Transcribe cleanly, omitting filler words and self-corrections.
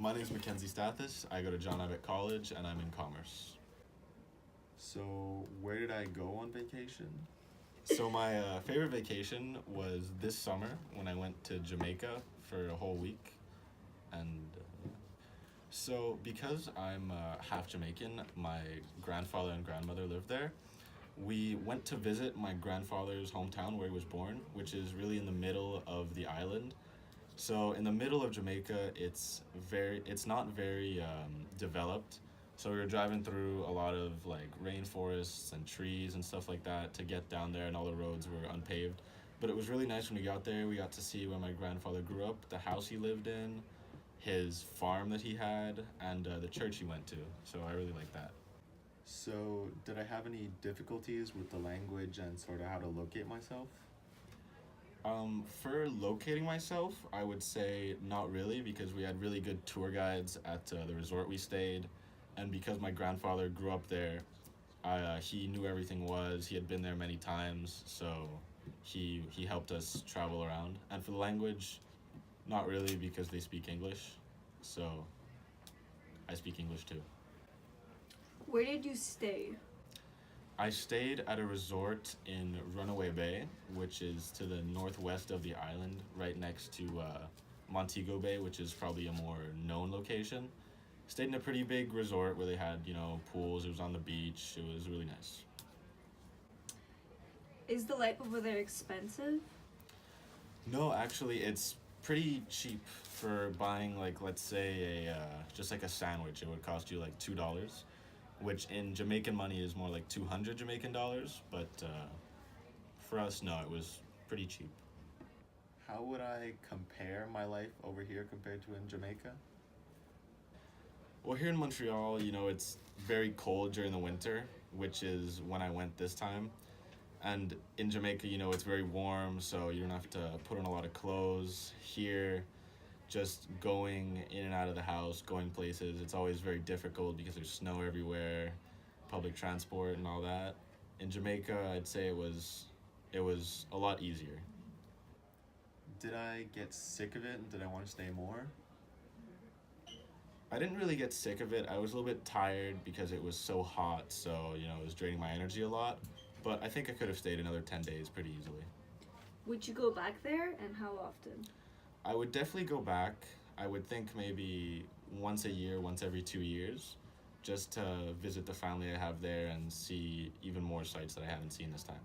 My name is Mackenzie Stathis. I go to John Abbott College and I'm in commerce. So, where did I go on vacation? So my favorite vacation was this summer when I went to Jamaica for a whole week. And so because I'm half Jamaican, my grandfather and grandmother lived there. We went to visit my grandfather's hometown where he was born, which is really in the middle of the island. So in the middle of Jamaica, it's not very developed. So we were driving through a lot of like rainforests and trees and stuff like that to get down there, and all the roads were unpaved. But it was really nice when we got there. We got to see where my grandfather grew up, the house he lived in, his farm that he had, and the church he went to. So I really like that. So, did I have any difficulties with the language and sort of how to locate myself? For locating myself, I would say not really because we had really good tour guides at the resort we stayed, and because my grandfather grew up there, he knew everything was. He had been there many times, so he helped us travel around. And for the language, not really because they speak English, so I speak English too. Where did you stay? I stayed at a resort in Runaway Bay, which is to the northwest of the island, right next to Montego Bay, which is probably a more known location. Stayed in a pretty big resort where they had, pools. It was on the beach. It was really nice. Is the life over there expensive? No, actually, it's pretty cheap for buying, like, let's say just like a sandwich. It would cost you like $2, which in Jamaican money is more like 200 Jamaican dollars, but for us, no, it was pretty cheap. How would I compare my life over here compared to in Jamaica? Well, here in Montreal, it's very cold during the winter, which is when I went this time. And in Jamaica, it's very warm, so you don't have to put on a lot of clothes. Here, just going in and out of the house, going places, it's always very difficult because there's snow everywhere, public transport and all that. In Jamaica, I'd say it was a lot easier. Did I get sick of it and did I want to stay more? I didn't really get sick of it. I was a little bit tired because it was so hot, so it was draining my energy a lot. But I think I could have stayed another 10 days pretty easily. Would you go back there, and how often? I would definitely go back. I would think maybe once a year, once every 2 years, just to visit the family I have there and see even more sites that I haven't seen this time.